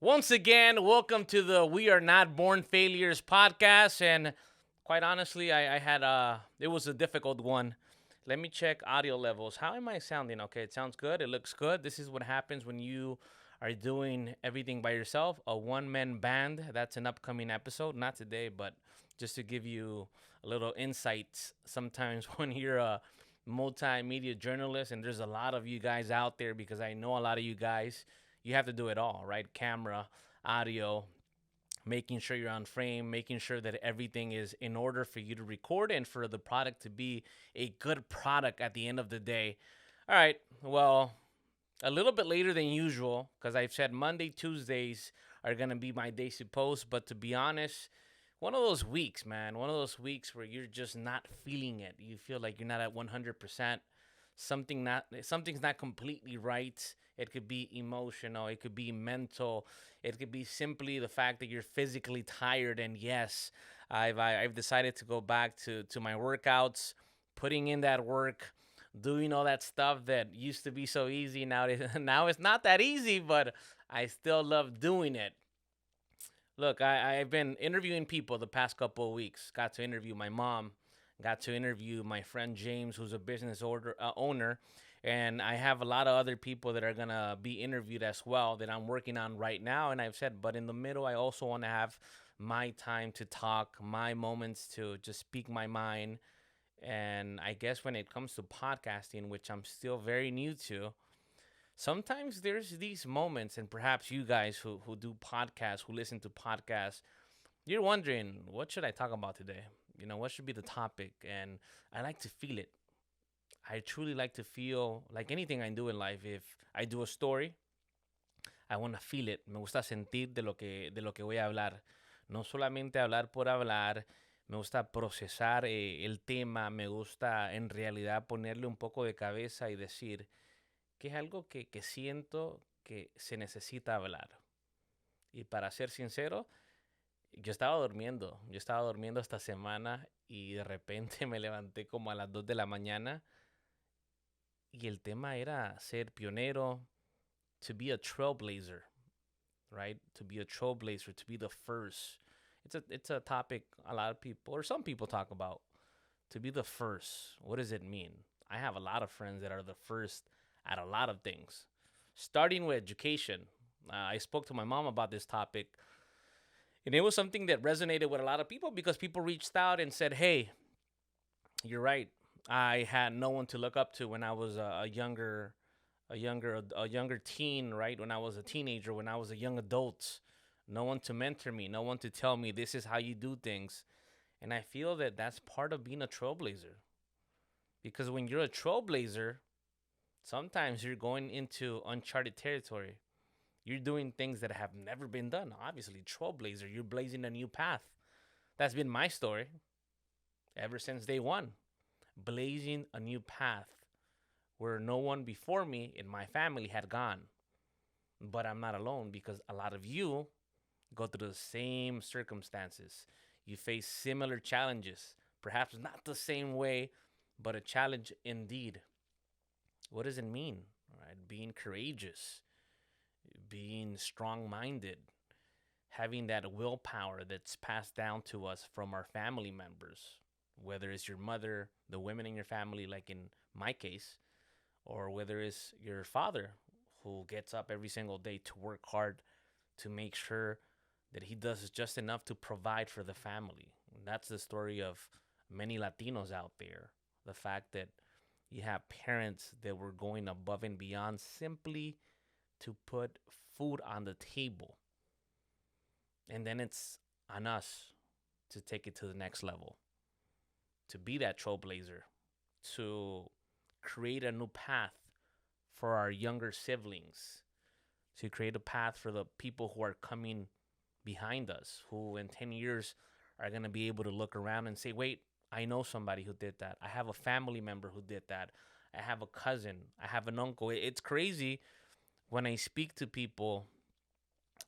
Once again, welcome to the We Are Not Born Failures podcast. And quite honestly, I had it was a difficult one. Let me check audio levels. How am I sounding? Okay, it sounds good. It looks good. This is what happens when you are doing everything by yourself. A one man band. That's an upcoming episode. Not today, but just to give you a little insight. Sometimes when you're a multimedia journalist, and there's a lot of you guys out there because I know a lot of you guys, you have to do it all, right? Camera, audio, making sure you're on frame, making sure that everything is in order for you to record and for the product to be a good product at the end of the day. All right, well, a little bit later than usual because I've said Monday, Tuesdays are going to be my days to post, but to be honest, one of those weeks, man, one of those weeks where you're just not feeling it. You feel like you're not at 100%. Something's not completely right. It could be emotional, it could be mental, it could be simply the fact that you're physically tired. And yes, I've decided to go back to my workouts, putting in that work, doing all that stuff that used to be so easy. Now it's not that easy, but I still love doing it. Look, I've been interviewing people the past couple of weeks. Got to interview my mom, got to interview my friend James, who's a owner, and I have a lot of other people that are gonna be interviewed as well that I'm working on right now. And I've said, but in the middle, I also want to have my time to talk, my moments to just speak my mind. And I guess when it comes to podcasting, which I'm still very new to, sometimes there's these moments, and perhaps you guys who do podcasts, who listen to podcasts, you're wondering, what should I talk about today? What should be the topic? And I like to feel it. I truly like to feel like anything I do in life. If I do a story, I want to feel it. Me gusta sentir de lo que voy a hablar. No solamente hablar por hablar. Me gusta procesar el tema. Me gusta en realidad ponerle un poco de cabeza y decir que es algo que siento que se necesita hablar. Y para ser sincero, yo estaba durmiendo esta semana y de repente me levanté como a las 2 de la mañana y el tema era ser pionero, to be a trailblazer, right? To be a trailblazer, to be the first. It's a topic a lot of people or some people talk about. To be the first, what does it mean? I have a lot of friends that are the first at a lot of things, starting with education. I spoke to my mom about this topic, and it was something that resonated with a lot of people because people reached out and said, "Hey, you're right. I had no one to look up to when I was a younger teen, right? When I was a teenager, when I was a young adult, no one to mentor me, no one to tell me this is how you do things." And I feel that that's part of being a trailblazer because when you're a trailblazer, sometimes you're going into uncharted territory. You're doing things that have never been done. Obviously, trailblazer, you're blazing a new path. That's been my story ever since day one. Blazing a new path where no one before me in my family had gone. But I'm not alone because a lot of you go through the same circumstances. You face similar challenges, perhaps not the same way, but a challenge indeed. What does it mean? Right? Being courageous, being strong minded, having that willpower that's passed down to us from our family members, whether it's your mother, the women in your family, like in my case, or whether it's your father who gets up every single day to work hard to make sure that he does just enough to provide for the family. And that's the story of many Latinos out there. The fact that you have parents that were going above and beyond simply to put food on the table. And then it's on us to take it to the next level, to be that trailblazer, to create a new path for our younger siblings, to create a path for the people who are coming behind us, who in 10 years are going to be able to look around and say, wait, I know somebody who did that. I have a family member who did that. I have a cousin. I have an uncle. It's crazy when I speak to people.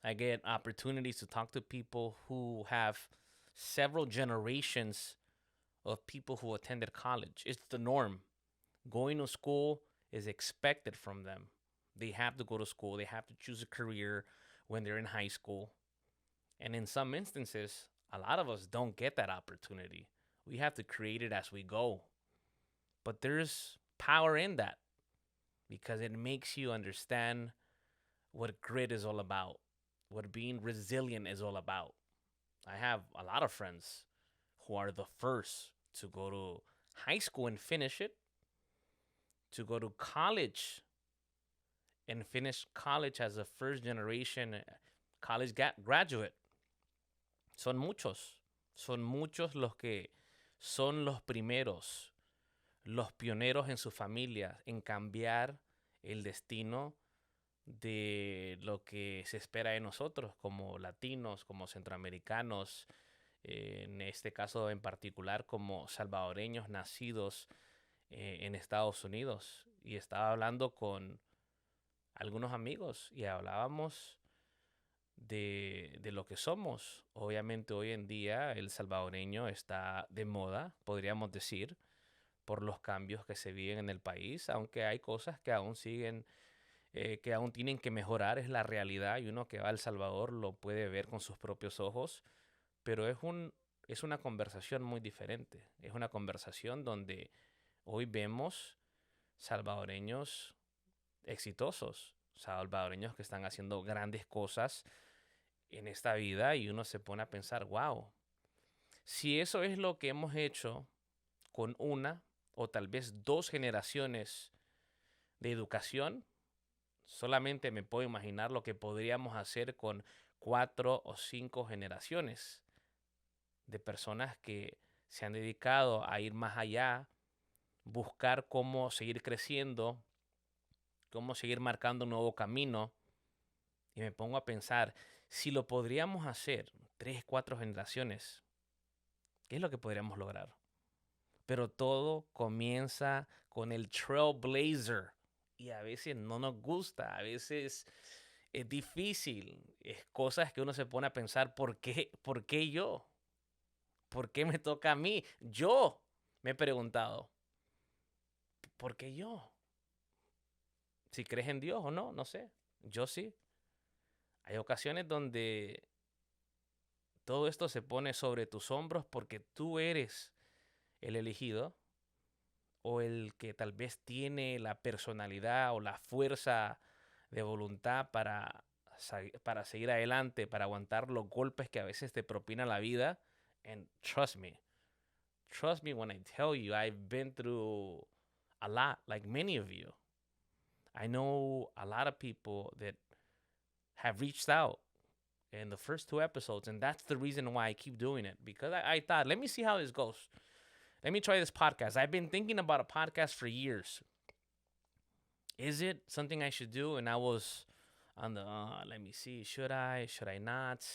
I get opportunities to talk to people who have several generations of people who attended college. It's the norm. Going to school is expected from them. They have to go to school, they have to choose a career, when they're in high school. And in some instances, a lot of us don't get that opportunity. We have to create it as we go. But there's power in that because it makes you understand what grit is all about, what being resilient is all about. I have a lot of friends who are the first to go to high school and finish it, to go to college and finish college as a first generation college graduate. Son muchos los que son los primeros, los pioneros en su familia en cambiar el destino de lo que se espera de nosotros como latinos, como centroamericanos, en este caso en particular como salvadoreños nacidos en Estados Unidos. Y estaba hablando con algunos amigos y hablábamos de lo que somos. Obviamente hoy en día el salvadoreño está de moda, podríamos decir, por los cambios que se viven en el país, aunque hay cosas que aún siguen, que aún tienen que mejorar, es la realidad y uno que va a El Salvador lo puede ver con sus propios ojos, pero es una conversación muy diferente, es una conversación donde hoy vemos salvadoreños exitosos, salvadoreños que están haciendo grandes cosas en esta vida y uno se pone a pensar, wow, si eso es lo que hemos hecho con una o tal vez dos generaciones de educación, solamente me puedo imaginar lo que podríamos hacer con cuatro o cinco generaciones de personas que se han dedicado a ir más allá, buscar cómo seguir creciendo, cómo seguir marcando un nuevo camino. Y me pongo a pensar, si lo podríamos hacer tres, cuatro generaciones, ¿qué es lo que podríamos lograr? Pero todo comienza con el trailblazer. Y a veces no nos gusta, a veces es difícil. Es cosas que uno se pone a pensar, ¿por qué yo? ¿Por qué me toca a mí? Yo me he preguntado, ¿por qué yo? Si crees en Dios o no, no sé. Yo sí. Hay ocasiones donde todo esto se pone sobre tus hombros porque tú eres el elegido o el que tal vez tiene la personalidad o la fuerza de voluntad para seguir adelante, para aguantar los golpes que a veces te propina la vida. And trust me when I tell you, I've been through a lot, like many of you. I know a lot of people that have reached out in the first two episodes, and that's the reason why I keep doing it, because I thought, let me see how this goes. Let me try this podcast. I've been thinking about a podcast for years. Is it something I should do? And I was on the, let me see, should I not?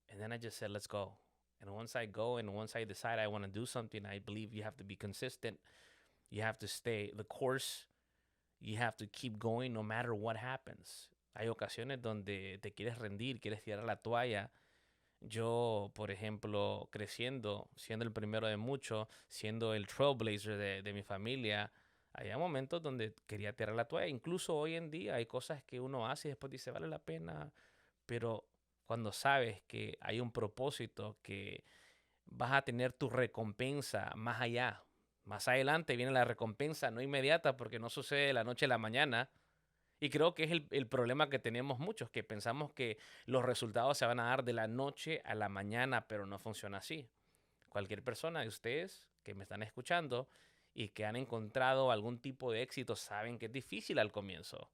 And then I just said, let's go. And once I go and once I decide I want to do something, I believe you have to be consistent. You have to stay the course. You have to keep going no matter what happens. Hay ocasiones donde te quieres rendir, quieres tirar la toalla. Yo, por ejemplo, creciendo, siendo el primero de muchos, siendo el trailblazer de mi familia, había momentos donde quería tirar la toalla. Incluso hoy en día hay cosas que uno hace y después dice, vale la pena. Pero cuando sabes que hay un propósito, que vas a tener tu recompensa más allá. Más adelante viene la recompensa, no inmediata, porque no sucede de la noche a la mañana. Y creo que es el problema que tenemos muchos, que pensamos que los resultados se van a dar de la noche a la mañana, pero no funciona así. Cualquier persona de ustedes que me están escuchando y que han encontrado algún tipo de éxito saben que es difícil al comienzo,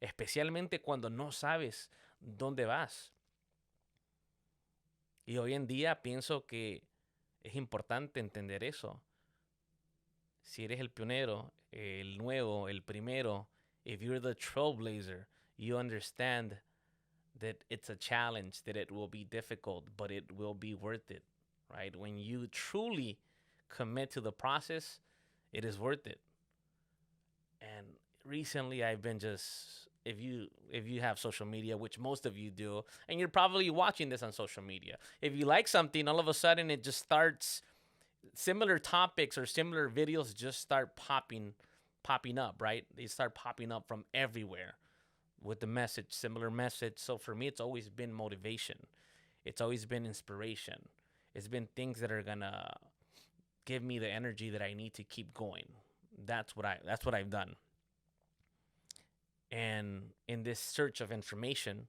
especialmente cuando no sabes dónde vas. Y hoy en día pienso que es importante entender eso. Si eres el pionero, el nuevo, el primero, if you're the trailblazer, you understand that it's a challenge, that it will be difficult, but it will be worth it, right? When you truly commit to the process, it is worth it. And recently I've been just, if you have social media, which most of you do, and you're probably watching this on social media, if you like something, all of a sudden it just starts, similar topics or similar videos just start popping up, right? They start popping up from everywhere. with the message, similar message. So for me, it's always been motivation. It's always been inspiration. It's been things that are gonna give me the energy that I need to keep going. That's what I've done. And in this search of information,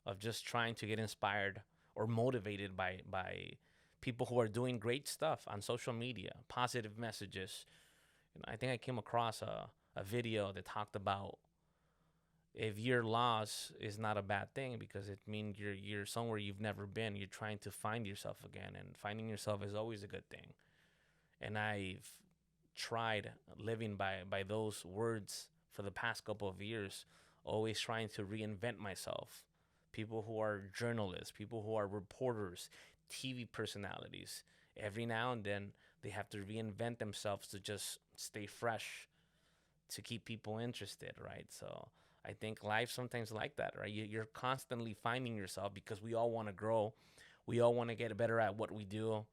of just trying to get inspired or motivated by people who are doing great stuff on social media, positive messages. I think I came across a video that talked about if your loss is not a bad thing because it means you're somewhere you've never been. You're trying to find yourself again, and finding yourself is always a good thing. And I've tried living by those words for the past couple of years, always trying to reinvent myself. People who are journalists, people who are reporters, TV personalities, every now and then they have to reinvent themselves to just stay fresh, to keep people interested, right? So I think life sometimes like that, right? You're constantly finding yourself because we all want to grow. We all want to get better at what we do.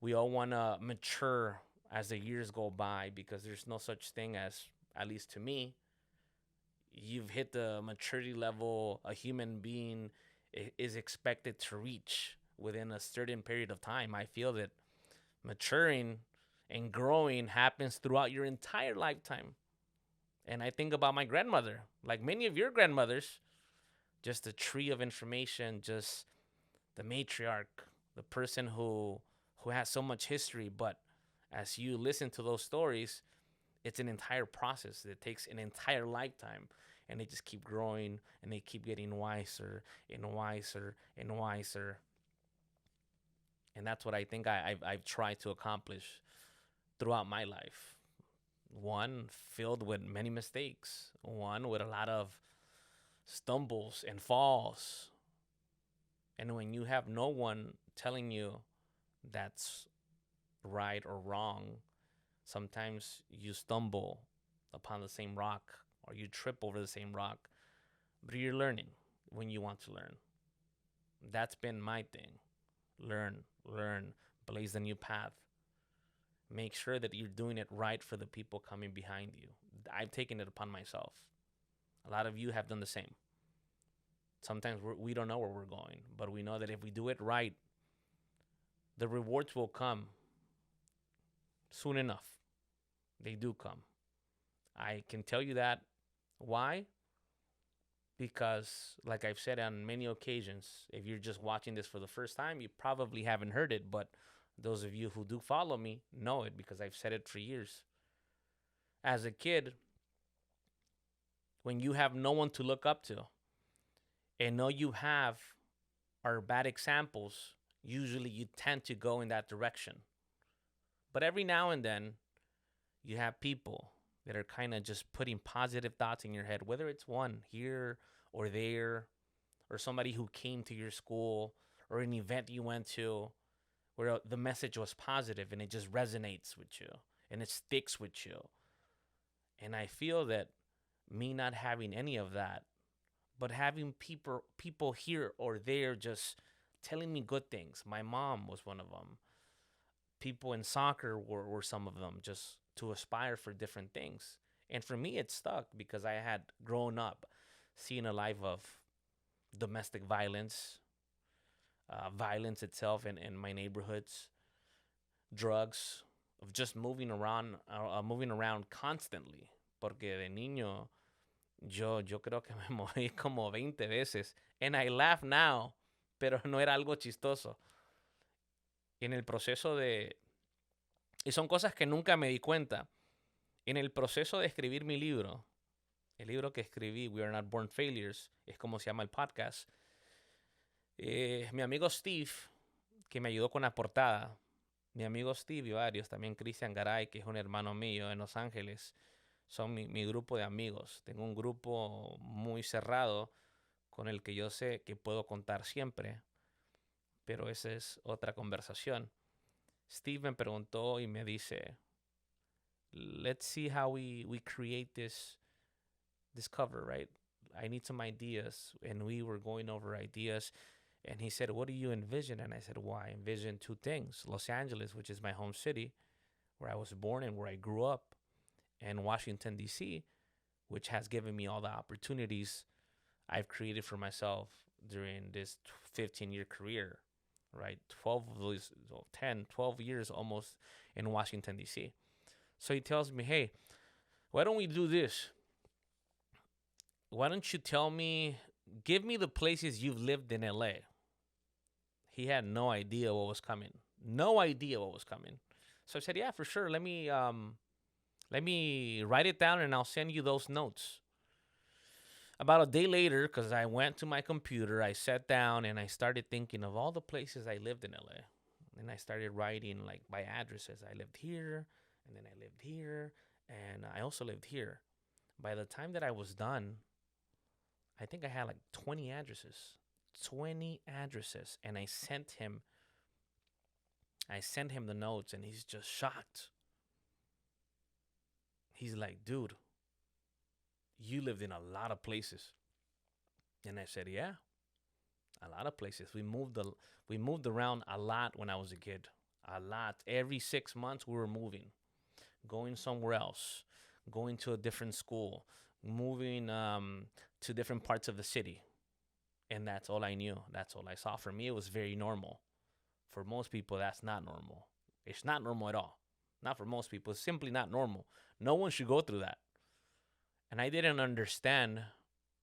We all want to mature as the years go by because there's no such thing as, at least to me, you've hit the maturity level a human being is expected to reach within a certain period of time. I feel that maturing and growing happens throughout your entire lifetime. And I think about my grandmother, like many of your grandmothers, just a tree of information, just the matriarch, the person who has so much history. But as you listen to those stories, it's an entire process that takes an entire lifetime, and they just keep growing and they keep getting wiser and wiser and wiser. And that's what I think I've tried to accomplish throughout my life. One filled with many mistakes, one with a lot of stumbles and falls. And when you have no one telling you that's right or wrong, sometimes you stumble upon the same rock or you trip over the same rock, but you're learning when you want to learn. That's been my thing. Learn, blaze a new path. Make sure that you're doing it right for the people coming behind you. I've taken it upon myself. A lot of you have done the same. Sometimes we don't know where we're going, but we know that if we do it right, the rewards will come soon enough. They do come. I can tell you that. Why? Because, like I've said on many occasions, if you're just watching this for the first time, you probably haven't heard it. But those of you who do follow me know it because I've said it for years. As a kid, when you have no one to look up to and all you have are bad examples, usually you tend to go in that direction. But every now and then, you have people that are kind of just putting positive thoughts in your head, whether it's one here or there, or somebody who came to your school or an event you went to where the message was positive and it just resonates with you and it sticks with you. And I feel that me not having any of that, but having people here or there just telling me good things. My mom was one of them. People in soccer were some of them, just to aspire for different things. And for me, it stuck because I had grown up seeing a life of domestic violence, violence itself in my neighborhoods, drugs, of just moving around constantly. Porque de niño, yo creo que me moví como 20 veces. And I laugh now, pero no era algo chistoso. En el proceso de... Y son cosas que nunca me di cuenta. En el proceso de escribir mi libro, el libro que escribí, We Are Not Born Failures, es como se llama el podcast. Mi amigo Steve, que me ayudó con la portada, mi amigo Steve y varios, también Cristian Garay, que es un hermano mío en Los Ángeles, son mi grupo de amigos. Tengo un grupo muy cerrado con el que yo sé que puedo contar siempre, pero esa es otra conversación. Steve me preguntó y me dice, let's see how we create this cover, right? I need some ideas. And we were going over ideas. And he said, what do you envision? And I said, well, I envision two things. Los Angeles, which is my home city, where I was born and where I grew up, and Washington, D.C., which has given me all the opportunities I've created for myself during this 15-year career, right? 12 of those, 10, 12 years almost in Washington, D.C. So he tells me, hey, why don't we do this? Why don't you tell me, give me the places you've lived in LA? He had no idea what was coming. No idea what was coming. So I said, yeah, for sure. Let me write it down and I'll send you those notes. About a day later, because I went to my computer, I sat down and I started thinking of all the places I lived in LA. And I started writing like by addresses. I lived here, and then I lived here, and I also lived here. By the time that I was done, I think I had like 20 addresses. 20 addresses. And I sent him the notes and he's just shocked. He's like, dude, you lived in a lot of places. And I said, yeah, a lot of places. We moved around a lot when I was a kid. A lot. Every 6 months we were moving, going somewhere else, going to a different school, moving to different parts of the city. And that's all I knew. That's all I saw. For me, it was very normal. For most people, that's not normal. It's not normal at all. Not for most people. It's simply not normal. No one should go through that. And I didn't understand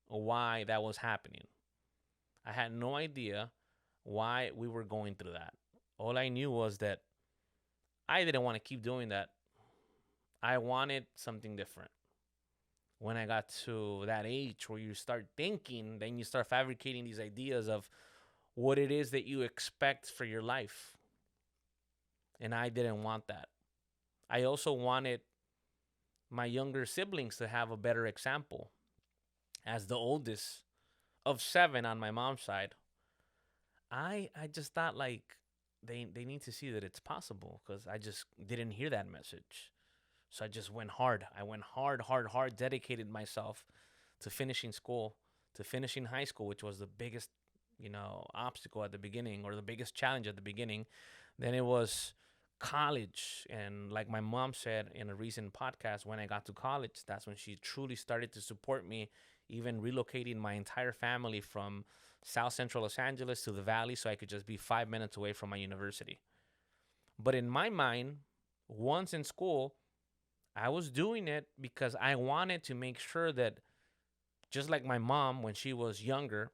why that was happening. I had no idea why we were going through that. All I knew was that I didn't want to keep doing that. I wanted something different. When I got to that age where you start thinking, then you start fabricating these ideas of what it is that you expect for your life. And I didn't want that. I also wanted my younger siblings to have a better example. As the oldest of seven on my mom's side, I just thought like they need to see that it's possible because I just didn't hear that message. So I just went hard. I went hard, hard, hard, dedicated myself to finishing school, to finishing high school, which was the biggest, obstacle at the beginning or the biggest challenge at the beginning. Then it was college. And like my mom said in a recent podcast, when I got to college, that's when she truly started to support me, even relocating my entire family from South Central Los Angeles to the Valley so I could just be 5 minutes away from my university. But in my mind, once in school, I was doing it because I wanted to make sure that, just like my mom when she was younger,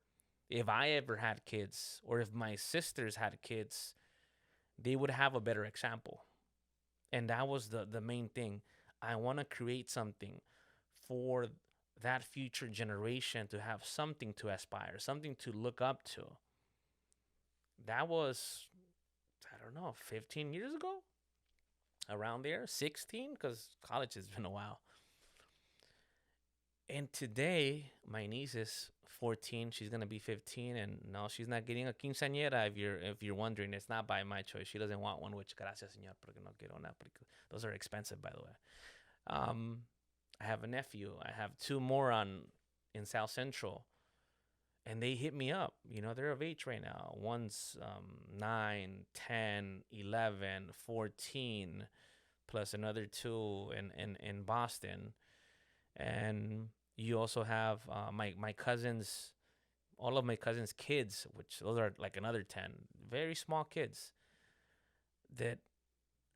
if I ever had kids or if my sisters had kids, they would have a better example. And that was the main thing. I want to create something for that future generation to have something to aspire, something to look up to. That was, I don't know, 15 years ago? Around there, 16, because college has been a while. And today, my niece is 14. She's gonna be 15, and no, she's not getting a quinceañera. If you're wondering, it's not by my choice. She doesn't want one. Which gracias, señor, porque no quiero una. Porque those are expensive, by the way. I have a nephew. I have two more in South Central, and they hit me up. They're of age right now. One's 9, 10, 11, 14, plus another two in Boston. And you also have my cousins, all of my cousins' kids, which those are like another 10, very small kids that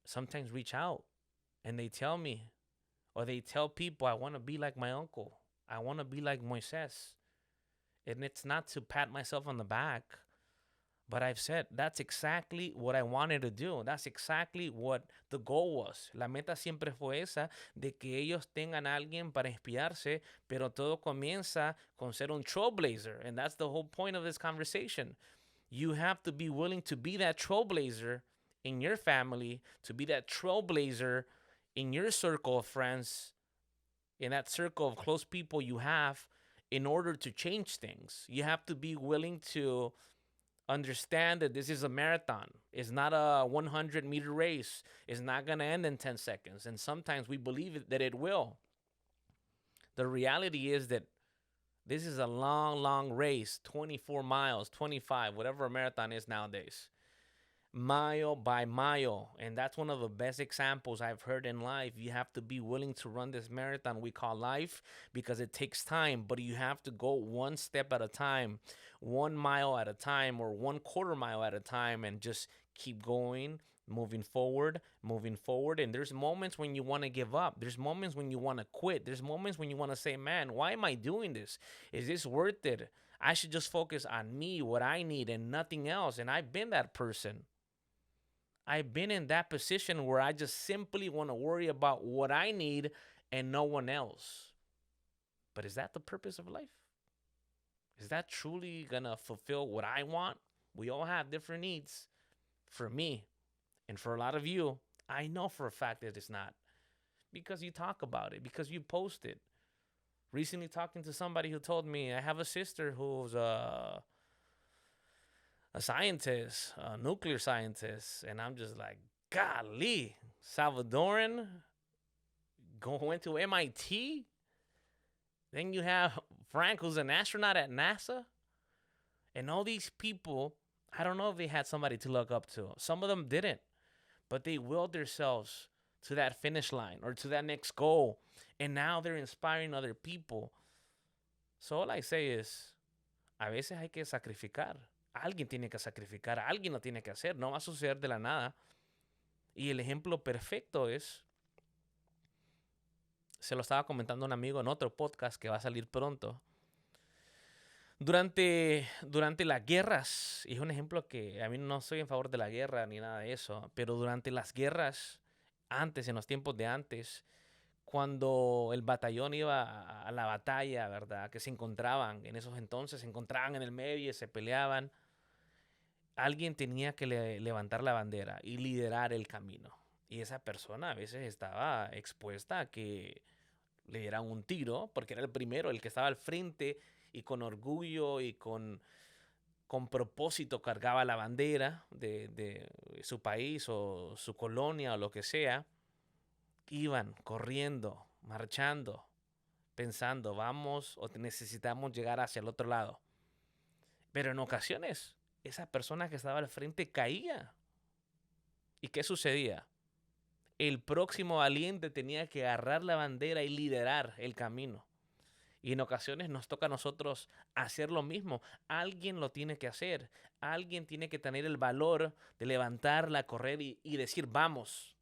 sometimes reach out and they tell me, or they tell people, I want to be like my uncle. I want to be like Moises. And it's not to pat myself on the back, but I've said that's exactly what I wanted to do. That's exactly what the goal was. La meta siempre fue esa, de que ellos tengan a alguien para inspirarse, pero todo comienza con ser un trailblazer. And that's the whole point of this conversation. You have to be willing to be that trailblazer in your family, to be that trailblazer in your circle of friends, in that circle of close people you have, in order to change things. You have to be willing to understand that this is a marathon. It's not a 100-meter race. It's not going to end in 10 seconds. And sometimes we believe that it will. The reality is that this is a long, long race, 24 miles, 25, whatever a marathon is nowadays. mile by mile. And that's one of the best examples I've heard in life. You have to be willing to run this marathon we call life because it takes time, but you have to go one step at a time, 1 mile at a time, or 1/4 mile at a time, and just keep going. Moving forward. And there's moments when you want to give up. There's moments when you want to quit. There's moments when you want to say, man, why am I doing this? Is this worth it? I should just focus on me, what I need, and nothing else. And I've been that person. I've been in that position where I just simply want to worry about what I need and no one else. But is that the purpose of life? Is that truly going to fulfill what I want? We all have different needs. For me, and for a lot of you, I know for a fact that it's not. Because you talk about it, because you post it. Recently, talking to somebody who told me, I have a sister who's a scientist, a nuclear scientist. And I'm just like, golly, Salvadoran going to MIT. Then you have Frank, who's an astronaut at NASA. And all these people, I don't know if they had somebody to look up to. Some of them didn't, but they willed themselves to that finish line or to that next goal. And now they're inspiring other people. So all I say is, a veces hay que sacrificar. Alguien tiene que sacrificar, alguien lo tiene que hacer, no va a suceder de la nada. Y el ejemplo perfecto es, se lo estaba comentando a un amigo en otro podcast que va a salir pronto. Durante las guerras, y es un ejemplo que a mí no soy en favor de la guerra ni nada de eso, pero durante las guerras, antes, en los tiempos de antes, cuando el batallón iba a la batalla, ¿verdad? Que se encontraban, en esos entonces, se encontraban en el medio y se peleaban, alguien tenía que levantar la bandera y liderar el camino. Y esa persona a veces estaba expuesta a que le dieran un tiro, porque era el primero, el que estaba al frente y con orgullo y con propósito cargaba la bandera de su país o su colonia o lo que sea. Iban corriendo, marchando, pensando, vamos o necesitamos llegar hacia el otro lado. Pero en ocasiones, esa persona que estaba al frente caía. ¿Y qué sucedía? El próximo valiente tenía que agarrar la bandera y liderar el camino. Y en ocasiones nos toca a nosotros hacer lo mismo. Alguien lo tiene que hacer. Alguien tiene que tener el valor de levantarla, correr y decir, vamos.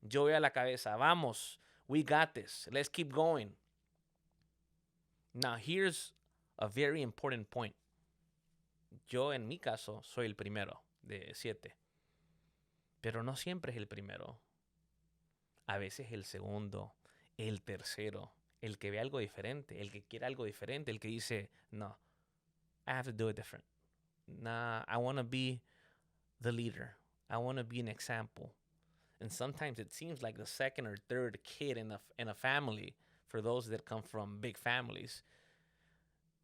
Yo voy a la cabeza. Vamos. We got this. Let's keep going. Now, here's a very important point. Yo, en mi caso, soy el primero de 7. Pero no siempre es el primero. A veces el segundo, el tercero, el que ve algo diferente, el que quiere algo diferente, el que dice, no, I have to do it different. Nah, I want to be the leader. I want to be an example. And sometimes it seems like the second or third kid in a family, for those that come from big families,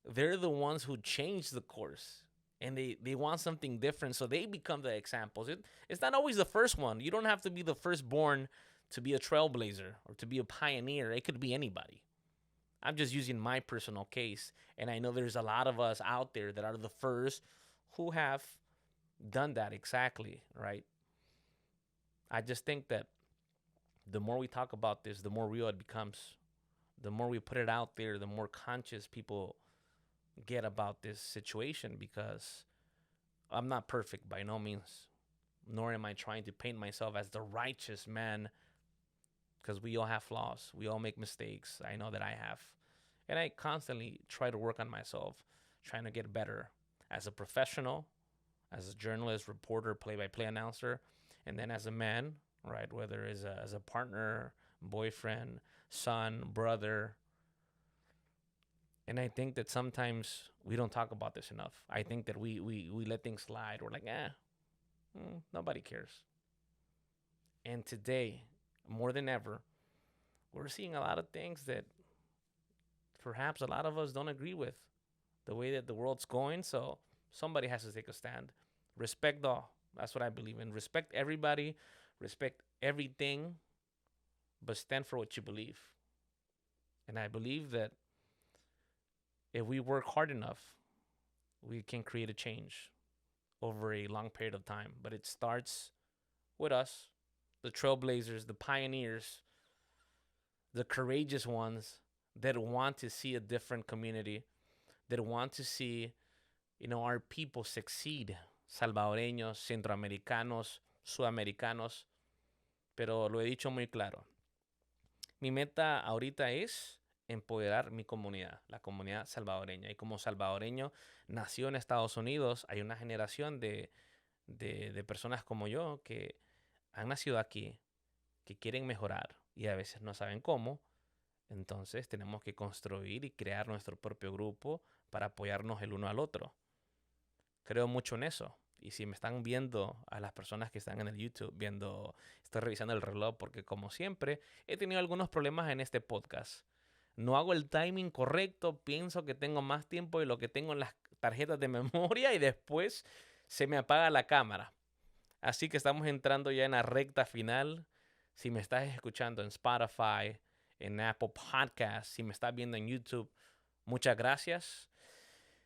they're the ones who change the course. And they want something different, so they become the examples. It's not always the first one. You don't have to be the firstborn to be a trailblazer or to be a pioneer. It could be anybody. I'm just using my personal case. And I know there's a lot of us out there that are the first who have done that exactly, right? I just think that the more we talk about this, the more real it becomes. The more we put it out there, the more conscious people get about this situation, because I'm not perfect by no means, nor am I trying to paint myself as the righteous man, because we all have flaws. We all make mistakes. I know that I have. And I constantly try to work on myself, trying to get better as a professional, as a journalist, reporter, play-by-play announcer, and then as a man, right? Whether as a partner, boyfriend, son, brother. And I think that sometimes we don't talk about this enough. I think that we let things slide. We're like, nobody cares. And today, more than ever, we're seeing a lot of things that perhaps a lot of us don't agree with, the way that the world's going. So somebody has to take a stand. Respect all. That's what I believe in. Respect everybody. Respect everything. But stand for what you believe. And I believe that if we work hard enough, we can create a change. over a long period of time. But it starts with us, the trailblazers, the pioneers, the courageous ones that want to see a different community, that want to see, our people succeed. Salvadoreños, centroamericanos, sudamericanos. Pero lo he dicho muy claro. Mi meta ahorita es empoderar mi comunidad, la comunidad salvadoreña. Y como salvadoreño nació en Estados Unidos, hay una generación de personas como yo que han nacido aquí, que quieren mejorar y a veces no saben cómo. Entonces tenemos que construir y crear nuestro propio grupo para apoyarnos el uno al otro. Creo mucho en eso. Y si me están viendo, a las personas que están en el YouTube viendo, estoy revisando el reloj porque como siempre he tenido algunos problemas en este podcast. No hago el timing correcto, pienso que tengo más tiempo de lo que tengo en las tarjetas de memoria y después se me apaga la cámara. Así que estamos entrando ya en la recta final. Si me estás escuchando en Spotify, en Apple Podcasts, si me estás viendo en YouTube, muchas gracias.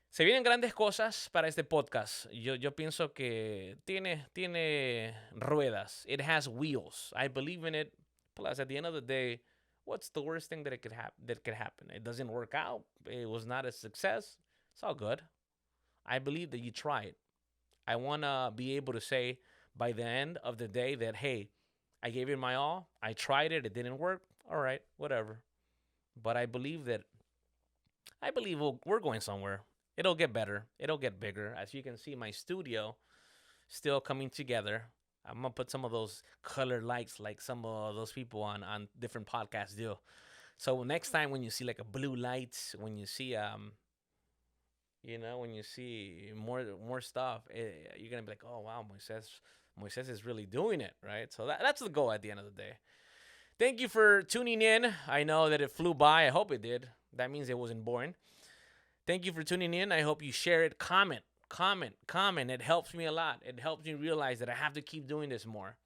Se vienen grandes cosas para este podcast. Yo pienso que tiene ruedas. It has wheels. I believe in it. Plus, at the end of the day, what's the worst thing that could happen? It doesn't work out. It was not a success. It's all good. I believe that you try it. I want to be able to say by the end of the day that, hey, I gave it my all. I tried it. It didn't work. All right, whatever. But I believe we're going somewhere. It'll get better. It'll get bigger. As you can see, my studio still coming together. I'm going to put some of those color lights like some of those people on different podcasts do. So next time when you see like a blue lights, when you see when you see more stuff, you're going to be like, "Oh wow, Moises is really doing it," right? So that's the goal at the end of the day. Thank you for tuning in. I know that it flew by. I hope it did. That means it wasn't boring. Thank you for tuning in. I hope you share it. Comment. It helps me a lot. It helps me realize that I have to keep doing this more.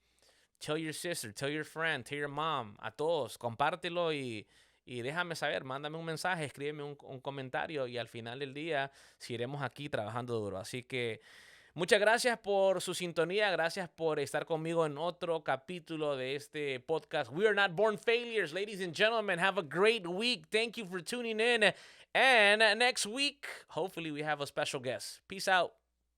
Tell your sister, tell your friend, tell your mom, a todos, compártelo y déjame saber, mándame un mensaje, escríbeme un comentario y al final del día seguiremos aquí trabajando duro. Así que muchas gracias por su sintonía, gracias por estar conmigo en otro capítulo de este podcast. We are not born failures, ladies and gentlemen. Have a great week. Thank you for tuning in. And next week, hopefully we have a special guest. Peace out.